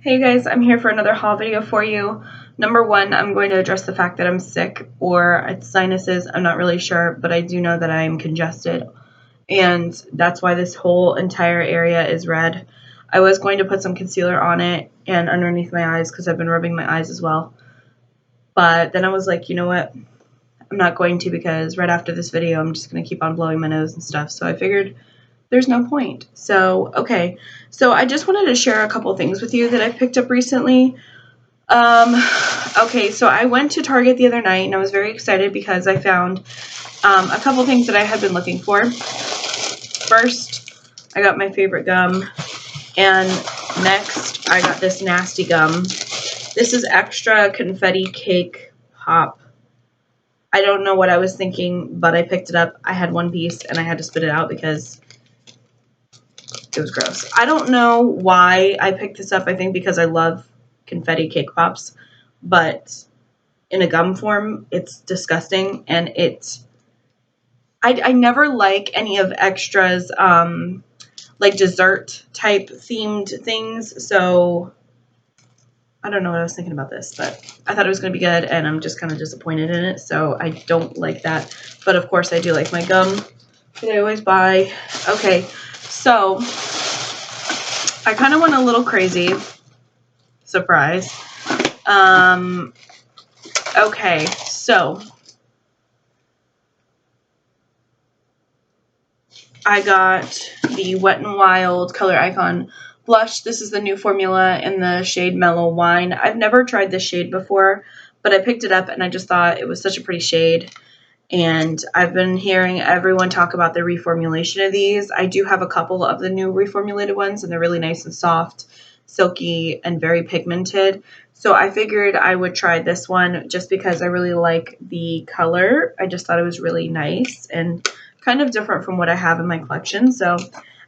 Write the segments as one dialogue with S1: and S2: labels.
S1: Hey guys, I'm here for another haul video for you. Number one, I'm going to address the fact that I'm sick or it's sinuses. I'm not really sure, but I do know that I am congested, and that's why this whole entire area is red. I was going to put some concealer on it and underneath my eyes because I've been rubbing my eyes as well. But then I was like, you know what? I'm not going to, because right after this video, I'm just going to keep on blowing my nose and stuff. So I figured there's no point. So, okay. So I just wanted to share a couple things with you that I picked up recently. Okay, so I went to Target the other night and I was very excited because I found a couple things that I had been looking for. First, I got my favorite gum, and next I got this nasty gum. This is extra confetti cake pop. I don't know what I was thinking, but I picked it up. I had one piece and I had to spit it out because it was gross. I don't know why I picked this up. I think because I love confetti cake pops, but in a gum form, it's disgusting, and I never like any of extras, like dessert type themed things, so I don't know what I was thinking about this, but I thought it was going to be good, and I'm just kind of disappointed in it, so I don't like that, but of course I do like my gum that I always buy. Okay, so I kind of went a little crazy. Surprise. Okay, so I got the Wet n Wild Color Icon blush. This is the new formula in the shade Mellow Wine. I've never tried this shade before, but I picked it up and I just thought it was such a pretty shade. And I've been hearing everyone talk about the reformulation of these. I do have a couple of the new reformulated ones, and they're really nice and soft, silky, and very pigmented. So I figured I would try this one just because I really like the color. I just thought it was really nice and kind of different from what I have in my collection. So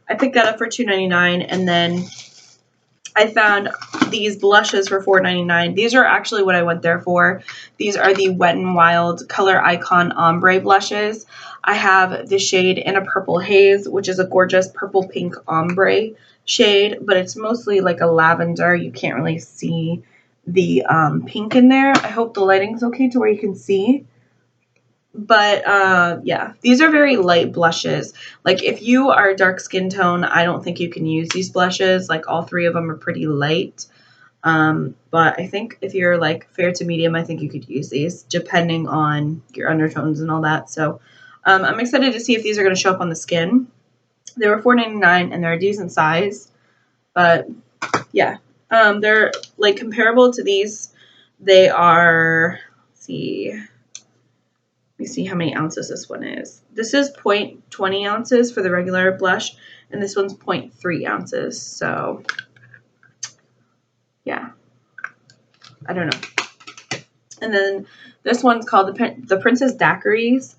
S1: I picked that up for $2.99, and then I found these blushes for $4.99. These are actually what I went there for. These are the Wet n Wild Color Icon Ombre blushes. I have the shade in a Purple Haze, which is a gorgeous purple pink ombre shade, but it's mostly like a lavender. You can't really see the pink in there. I hope the lighting's okay to where you can see. But yeah, these are very light blushes. Like if you are a dark skin tone, I don't think you can use these blushes. Like all three of them are pretty light. But I think if you're like fair to medium, I think you could use these depending on your undertones and all that. So I'm excited to see if these are going to show up on the skin. They were $4.99 and they're a decent size. But yeah, they're like comparable to these. They are, let's see. Let me see how many ounces this one is. This is 0.20 ounces for the regular blush, and this one's 0.3 ounces. So yeah, I don't know. And then this one's called the Princess Daiquiris.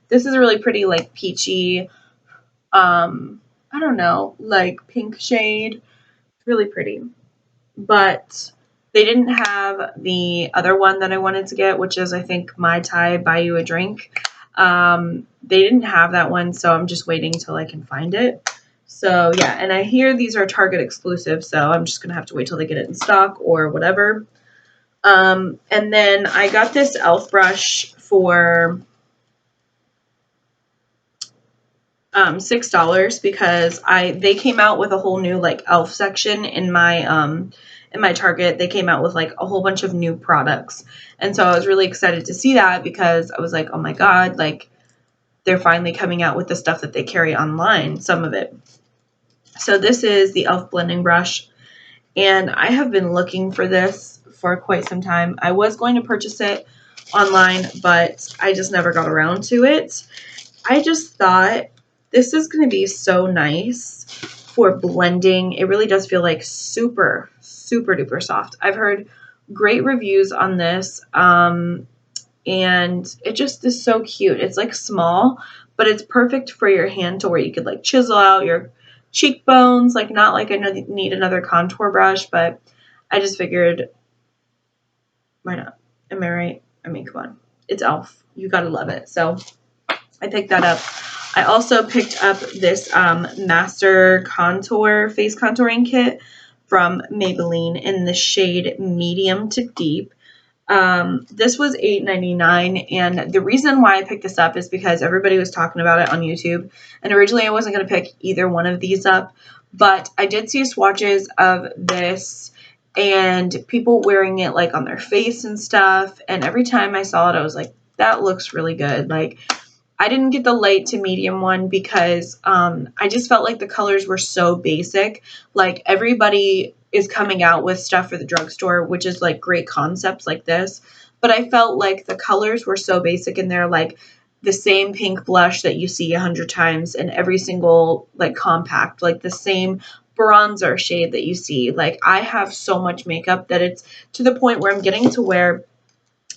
S1: This is a really pretty, like peachy, I don't know, like pink shade. It's really pretty. But they didn't have the other one that I wanted to get, which is, I think, Mai Tai Buy You a Drink. They didn't have that one, so I'm just waiting till I can find it. So yeah, and I hear these are Target exclusive, so I'm just gonna have to wait till they get it in stock or whatever. And then I got this e.l.f. brush for $6 because they came out with a whole new like e.l.f. section in my Target. They came out with like a whole bunch of new products, and so I was really excited to see that because I was like, oh my god, like they're finally coming out with the stuff that they carry online, some of it. So this is the e.l.f. blending brush, and I have been looking for this for quite some time. I was going to purchase it online, but I just never got around to it. I just thought this is going to be so nice for blending. It really does feel like super, super duper soft. I've heard great reviews on this, and it just is so cute. It's like small, but it's perfect for your hand to where you could like chisel out your cheekbones. Like not like I need another contour brush, but I just figured, why not? Am I right? I mean, come on. It's e.l.f. You gotta love it. So I picked that up. I also picked up this Master Contour face contouring kit from Maybelline in the shade medium to deep. This was $8.99, and the reason why I picked this up is because everybody was talking about it on YouTube, and originally I wasn't going to pick either one of these up, but I did see swatches of this and people wearing it like on their face and stuff, and every time I saw it I was like, that looks really good. Like, I didn't get the light to medium one because I just felt like the colors were so basic. Like, everybody is coming out with stuff for the drugstore, which is like great concepts like this. But I felt like the colors were so basic in there, like the same pink blush that you see 100 times in every single like compact, like the same bronzer shade that you see. Like, I have so much makeup that it's to the point where I'm getting to where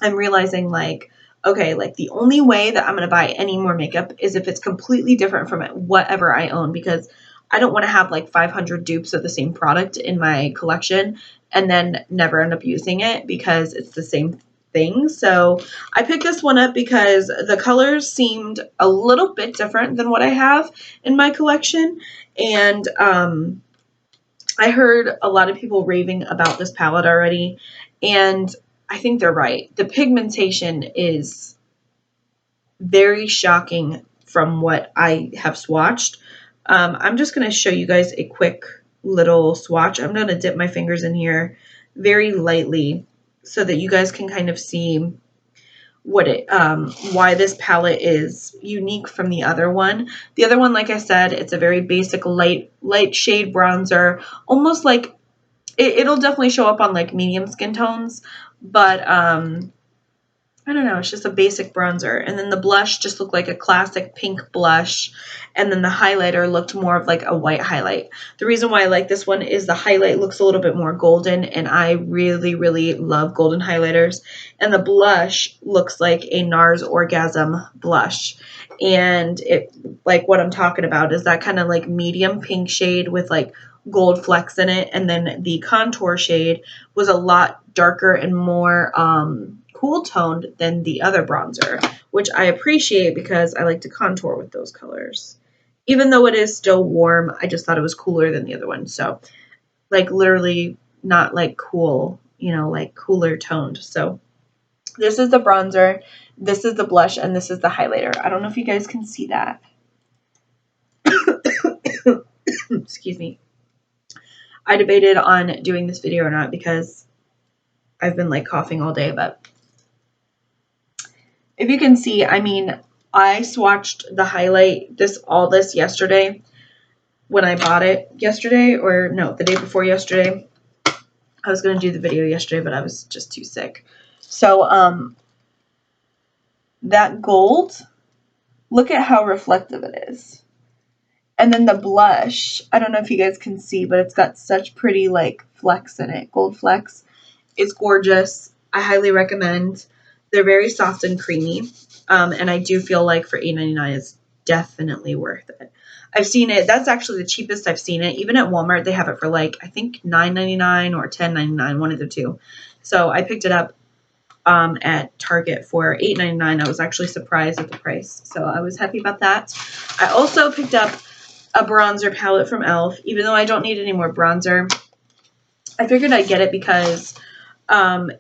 S1: I'm realizing, like, okay, like the only way that I'm going to buy any more makeup is if it's completely different from whatever I own, because I don't want to have like 500 dupes of the same product in my collection and then never end up using it because it's the same thing. So I picked this one up because the colors seemed a little bit different than what I have in my collection. And I heard a lot of people raving about this palette already, and I think they're right. The pigmentation is very shocking from what I have swatched. I'm just going to show you guys a quick little swatch. I'm going to dip my fingers in here very lightly so that you guys can kind of see what why this palette is unique from the other one. The other one, like I said, it's a very basic light shade bronzer, almost like it'll definitely show up on like medium skin tones, but I don't know, it's just a basic bronzer. And then the blush just looked like a classic pink blush. And then the highlighter looked more of like a white highlight. The reason why I like this one is the highlight looks a little bit more golden, and I really, really love golden highlighters. And the blush looks like a NARS Orgasm blush. And it, like what I'm talking about is that kind of like medium pink shade with like gold flecks in it. And then the contour shade was a lot darker and more cool toned than the other bronzer, which I appreciate because I like to contour with those colors. Even though it is still warm, I just thought it was cooler than the other one. So, like, literally not like cool, you know, like cooler toned. So this is the bronzer, this is the blush, and this is the highlighter. I don't know if you guys can see that. Excuse me. I debated on doing this video or not because I've been like coughing all day, but if you can see, I mean, I swatched the highlight, all this yesterday when I bought it yesterday, or no, the day before yesterday. I was going to do the video yesterday, but I was just too sick. So, that gold, look at how reflective it is. And then the blush, I don't know if you guys can see, but it's got such pretty like flecks in it, gold flecks. It's gorgeous. I highly recommend. They're very soft and creamy. And I do feel like for $8.99 it's definitely worth it. I've seen it. That's actually the cheapest I've seen it. Even at Walmart, they have it for like, I think $9.99 or $10.99, one of the two. So I picked it up at Target for $8.99. I was actually surprised at the price. So I was happy about that. I also picked up a bronzer palette from e.l.f. Even though I don't need any more bronzer, I figured I'd get it because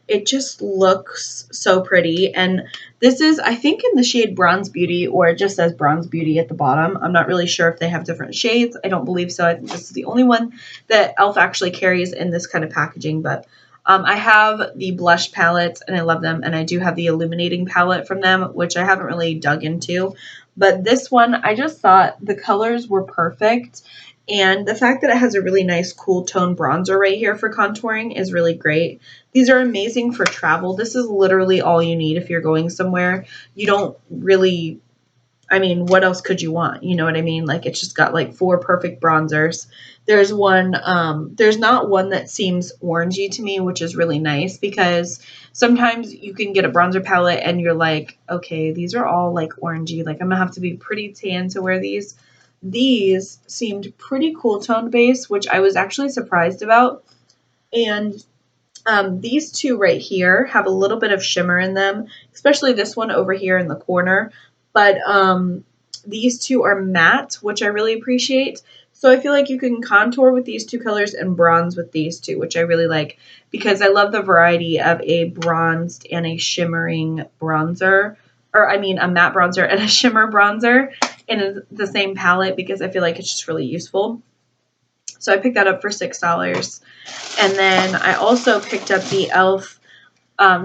S1: it just looks so pretty. And this is, I think, in the shade Bronze Beauty, or it just says Bronze Beauty at the bottom. I'm not really sure if they have different shades. I don't believe so. I think this is the only one that e.l.f. actually carries in this kind of packaging. But I have the blush palettes, and I love them. And I do have the illuminating palette from them, which I haven't really dug into. But this one, I just thought the colors were perfect. And the fact that it has a really nice cool tone bronzer right here for contouring is really great. These are amazing for travel. This is literally all you need if you're going somewhere. You don't really, I mean, what else could you want? You know what I mean? Like, it's just got like 4 perfect bronzers. There's one, there's not one that seems orangey to me, which is really nice because sometimes you can get a bronzer palette and you're like, okay, these are all like orangey. Like, I'm gonna have to be pretty tan to wear these. These seemed pretty cool toned base, which I was actually surprised about. And these two right here have a little bit of shimmer in them, especially this one over here in the corner. But these two are matte, which I really appreciate. So I feel like you can contour with these two colors and bronze with these two, which I really like because I love the variety of a bronzed and a shimmering bronzer, or I mean a matte bronzer and a shimmer bronzer in the same palette because I feel like it's just really useful. So I picked that up for $6. And then I also picked up the e.l.f.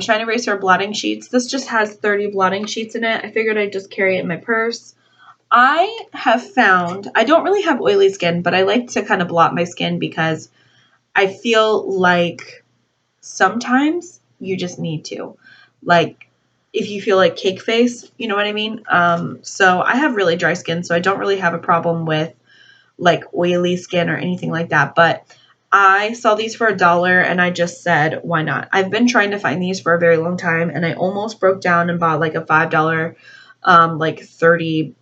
S1: Shine Eraser blotting sheets. This just has 30 blotting sheets in it. I figured I'd just carry it in my purse. I have found, I don't really have oily skin, but I like to kind of blot my skin because I feel like sometimes you just need to. Like, if you feel like cake face, you know what I mean? So I have really dry skin, so I don't really have a problem with like oily skin or anything like that. But I saw these for $1 and I just said, why not? I've been trying to find these for a very long time and I almost broke down and bought like a $5, like 30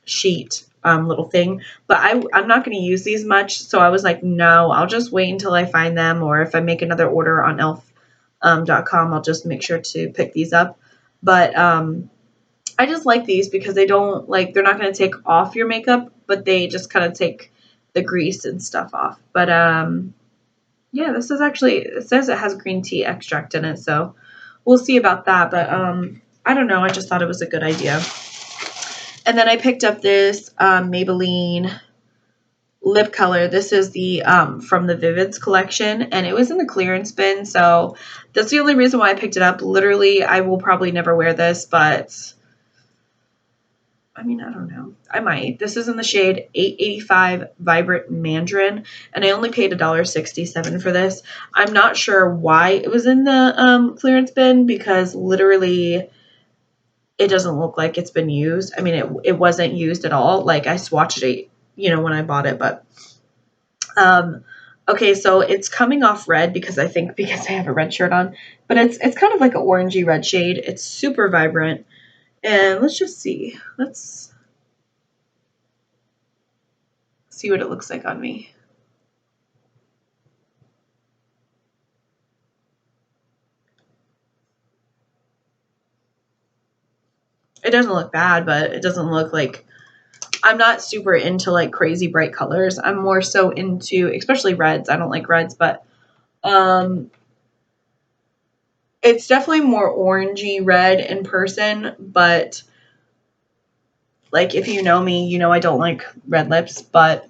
S1: sheet little thing, but I'm not going to use these much. So I was like, no, I'll just wait until I find them. Or if I make another order on elf.com, I'll just make sure to pick these up. But I just like these because they don't like, they're not going to take off your makeup, but they just kind of take the grease and stuff off. But yeah, this is actually, it says it has green tea extract in it, so we'll see about that. But I don't know, I just thought it was a good idea. And then I picked up this Maybelline lip color. This is the from the Vivids collection, and it was in the clearance bin, so that's the only reason why I picked it up. Literally, I will probably never wear this, but I mean, I don't know. I might. This is in the shade 885 Vibrant Mandarin, and I only paid $1.67 for this. I'm not sure why it was in the clearance bin because literally it doesn't look like it's been used. I mean, it wasn't used at all. Like, I swatched it, you know, when I bought it, but okay, so it's coming off red because I have a red shirt on, but it's kind of like an orangey red shade. It's super vibrant. And let's just see. Let's see what it looks like on me. It doesn't look bad, but it doesn't look like, I'm not super into like crazy bright colors. I'm more so into, especially reds. I don't like reds, but it's definitely more orangey red in person, but like, if you know me, you know I don't like red lips, but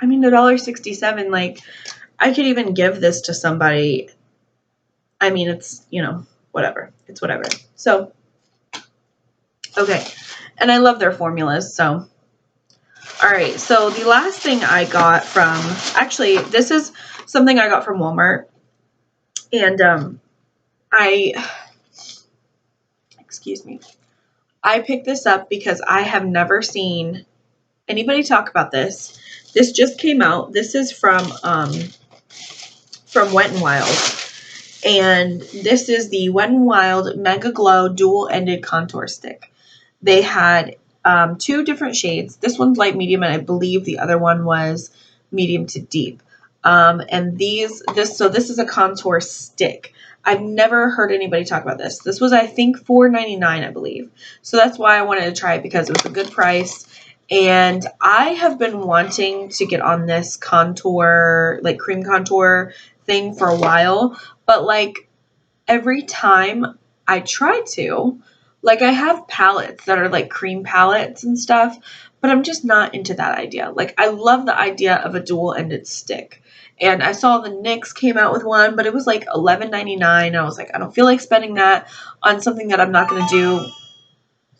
S1: I mean, $1.67, like, I could even give this to somebody. I mean, it's, you know, whatever. It's whatever. So, okay. And I love their formulas, so. All right, so the last thing I got from, actually, this is something I got from Walmart. And excuse me. I picked this up because I have never seen anybody talk about this. This just came out. This is from Wet n Wild. And this is the Wet n Wild Mega Glow Dual-Ended Contour Stick. They had two different shades. This one's light medium, and I believe the other one was medium to deep. And this is a contour stick. I've never heard anybody talk about this. This was, I think, $4.99, I believe. So that's why I wanted to try it, because it was a good price. And I have been wanting to get on this contour, like cream contour thing for a while. But like every time I try to, like, I have palettes that are like cream palettes and stuff, but I'm just not into that idea. Like, I love the idea of a dual-ended stick. And I saw the NYX came out with one, but it was like $11.99. I was like, I don't feel like spending that on something that I'm not going to do.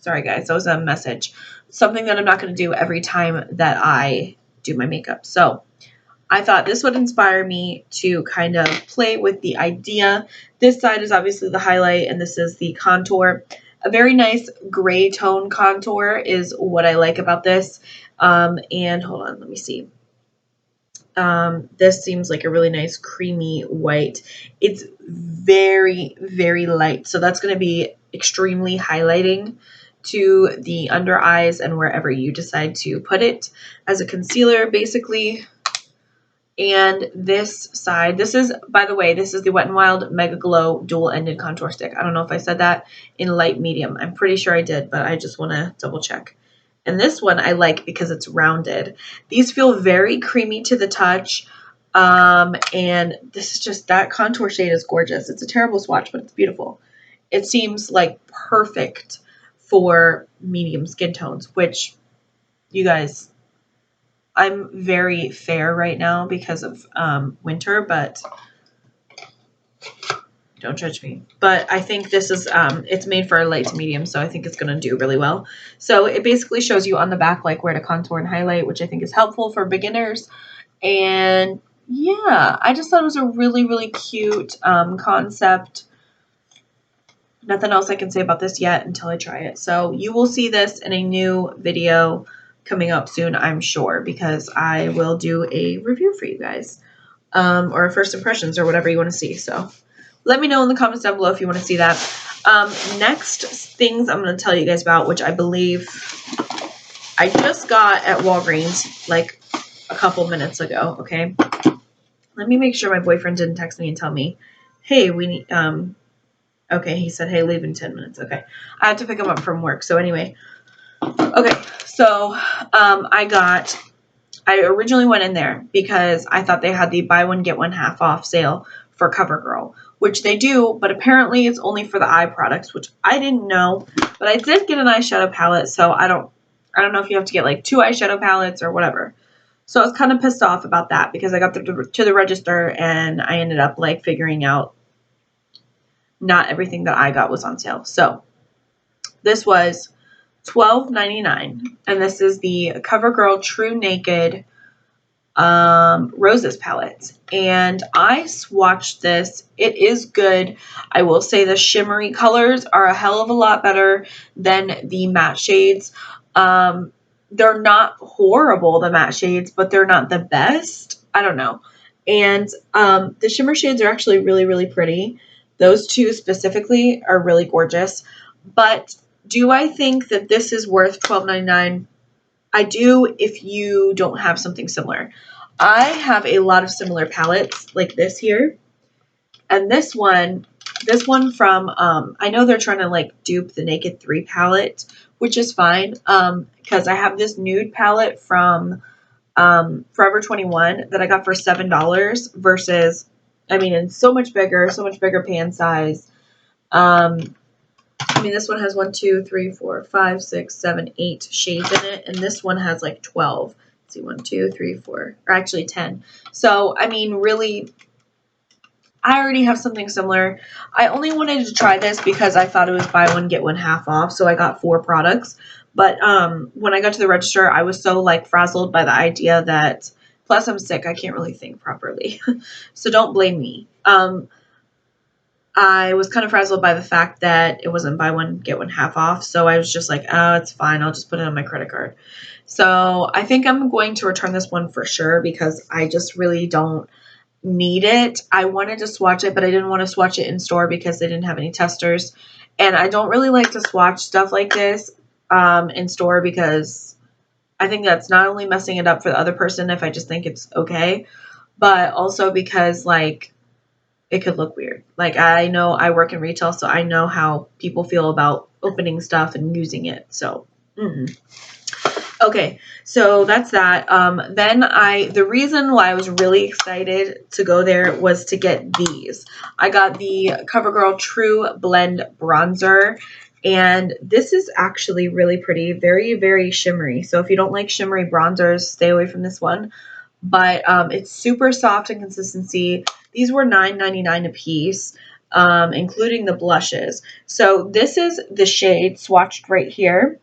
S1: Sorry, guys, that was a message. Something that I'm not going to do every time that I do my makeup. So I thought this would inspire me to kind of play with the idea. This side is obviously the highlight, and this is the contour. A very nice gray tone contour is what I like about this. And hold on, let me see. This seems like a really nice creamy white. It's very, very light. So that's going to be extremely highlighting to the under eyes and wherever you decide to put it as a concealer, basically. And this side, this is, by the way, this is the Wet n Wild Mega Glow Dual-Ended Contour Stick. I don't know if I said that in light medium. I'm pretty sure I did, but I just want to double check. And this one I like because it's rounded. These feel very creamy to the touch. And this is just, that contour shade is gorgeous. It's a terrible swatch, but it's beautiful. It seems like perfect for medium skin tones, which, you guys, I'm very fair right now because of winter, but don't judge me. But I think this is, it's made for a light to medium, so I think it's going to do really well. So it basically shows you on the back like where to contour and highlight, which I think is helpful for beginners. And yeah, I just thought it was a really, really cute concept. Nothing else I can say about this yet until I try it. So you will see this in a new video coming up soon, I'm sure, because I will do a review for you guys, or first impressions or whatever you want to see. So let me know in the comments down below if you want to see that. Next things I'm going to tell you guys about, which I believe I just got at Walgreens like a couple minutes ago. Okay. Let me make sure my boyfriend didn't text me and tell me, hey, we need, okay, he said, hey, leave in 10 minutes. Okay. I have to pick him up from work. So anyway, okay. So, I originally went in there because I thought they had the buy one, get one half off sale for CoverGirl, which they do, but apparently it's only for the eye products, which I didn't know, but I did get an eyeshadow palette. So I don't know if you have to get like 2 eyeshadow palettes or whatever. So I was kind of pissed off about that because I got to the register and I ended up like figuring out not everything that I got was on sale. So this was $12.99, and this is the CoverGirl True Naked Roses palette. And I swatched this. It is good. I will say the shimmery colors are a hell of a lot better than the matte shades. They're not horrible, the matte shades, but they're not the best. I don't know. And the shimmer shades are actually really, really pretty. Those two specifically are really gorgeous. But do I think that this is worth $12.99? I do if you don't have something similar. I have a lot of similar palettes like this here. And this one from, I know they're trying to like dupe the Naked 3 palette, which is fine. Because I have this nude palette from Forever 21 that I got for $7 versus, I mean, it's so much bigger pan size. I mean, this one has 1, 2, 3, 4, 5, 6, 7, 8 shades in it, and this one has like 12. Let's see, 1, 2, 3, 4, or actually 10. So, I mean, really, I already have something similar. I only wanted to try this because I thought it was buy one, get one half off, so I got 4 products. But when I got to the register, I was so like frazzled by the idea that, plus I'm sick, I can't really think properly. So don't blame me. I was kind of frazzled by the fact that it wasn't buy one, get one half off. So I was just like, oh, it's fine. I'll just put it on my credit card. So I think I'm going to return this one for sure because I just really don't need it. I wanted to swatch it, but I didn't want to swatch it in store because they didn't have any testers. And I don't really like to swatch stuff like this in store because I think that's not only messing it up for the other person if I just think it's okay, but also because like, it could look weird. Like, I know I work in retail, so I know how people feel about opening stuff and using it. So, okay, so that's that. Then the reason why I was really excited to go there was to get these. I got the CoverGirl True Blend Bronzer, and this is actually really pretty, very, very shimmery. So if you don't like shimmery bronzers, stay away from this one. But it's super soft in consistency. These were $9.99 a piece, including the blushes. So this is the shade swatched right here.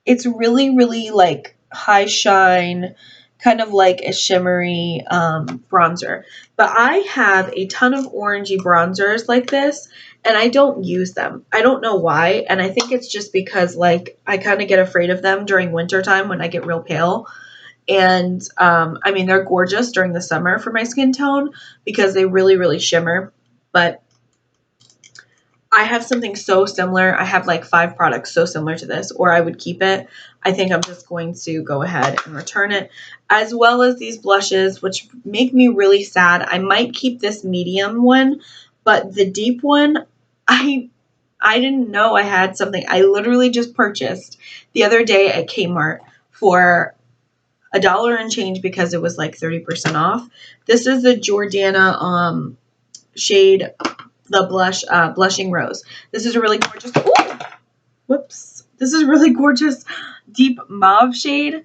S1: It's really, really like high shine, kind of like a shimmery bronzer. But I have a ton of orangey bronzers like this, and I don't use them. I don't know why, and I think it's just because like I kind of get afraid of them during winter time when I get real pale. And, I mean, they're gorgeous during the summer for my skin tone because they really, really shimmer. But I have something so similar. I have like 5 products so similar to this, or I would keep it. I think I'm just going to go ahead and return it, as well as these blushes, which make me really sad. I might keep this medium one, but the deep one, I I didn't know I had something. I literally just purchased the other day at Kmart for $1 and change because it was like 30% off. This is the Jordana shade, the blushing rose. This is a really gorgeous. Ooh, whoops. This is really gorgeous deep mauve shade.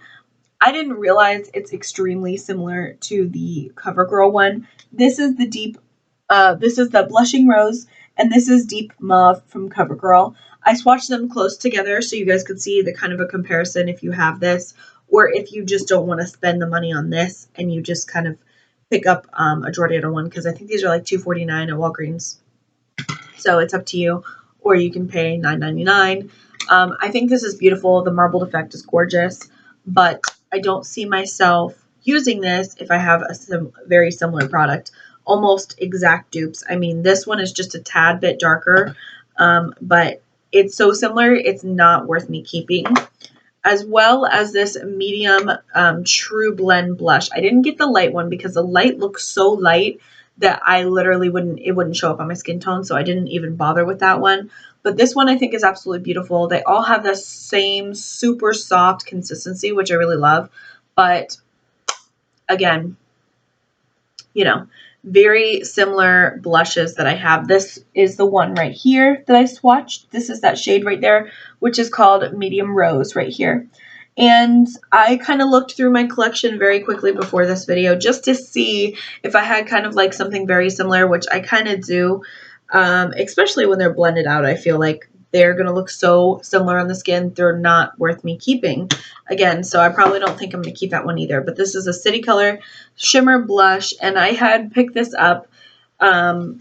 S1: I didn't realize it's extremely similar to the CoverGirl one. This is the blushing rose, and this is deep mauve from CoverGirl. I swatched them close together so you guys could see the kind of a comparison if you have this, or if you just don't want to spend the money on this and you just kind of pick up a Jordana one, because I think these are like $2.49 at Walgreens. So it's up to you, or you can pay $9.99. I think this is beautiful. The marbled effect is gorgeous, but I don't see myself using this if I have a very similar product. Almost exact dupes. I mean, this one is just a tad bit darker, but it's so similar, it's not worth me keeping. As well as this medium True Blend blush. I didn't get the light one because the light looks so light that I literally wouldn't show up on my skin tone, so I didn't even bother with that one. But this one I think is absolutely beautiful. They all have the same super soft consistency, which I really love. But again, you know, very similar blushes that I have. This is the one right here that I swatched. This is that shade right there, which is called Medium Rose right here. And I kind of looked through my collection very quickly before this video just to see if I had kind of like something very similar, which I kind of do, especially when they're blended out. I feel like they're going to look so similar on the skin, they're not worth me keeping. Again, so I probably don't think I'm going to keep that one either. But this is a City Color Shimmer Blush, and I had picked this up, I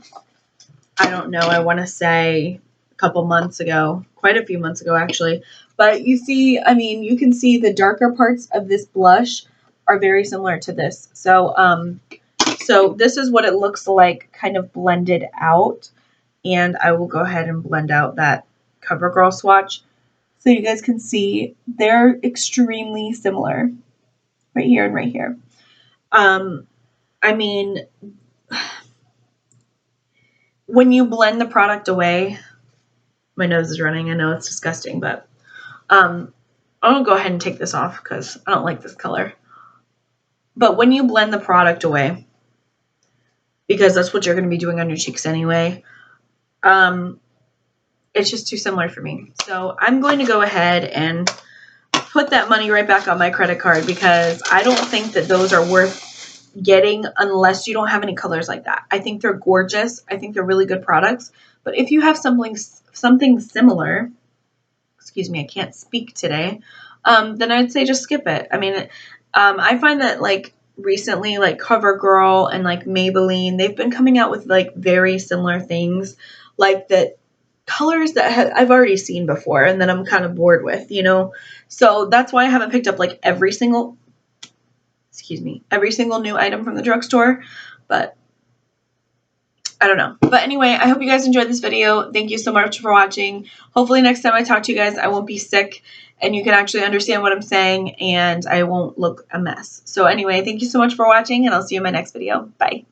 S1: don't know, I want to say a couple months ago, quite a few months ago actually. But you see, I mean, you can see the darker parts of this blush are very similar to this. So, so this is what it looks like kind of blended out. And I will go ahead and blend out that CoverGirl swatch so you guys can see they're extremely similar right here and right here. I mean, when you blend the product away, my nose is running. I know it's disgusting, but I'm going to go ahead and take this off because I don't like this color. But when you blend the product away, because that's what you're going to be doing on your cheeks anyway, it's just too similar for me. So I'm going to go ahead and put that money right back on my credit card because I don't think that those are worth getting unless you don't have any colors like that. I think they're gorgeous. I think they're really good products. But if you have something similar, excuse me, I can't speak today, then I'd say just skip it. I mean, I find that like recently, like CoverGirl and like Maybelline, they've been coming out with like very similar things, like that colors that I've already seen before and that I'm kind of bored with, you know? So that's why I haven't picked up like every single new item from the drugstore, but I don't know. But anyway, I hope you guys enjoyed this video. Thank you so much for watching. Hopefully next time I talk to you guys, I won't be sick and you can actually understand what I'm saying and I won't look a mess. So anyway, thank you so much for watching and I'll see you in my next video. Bye.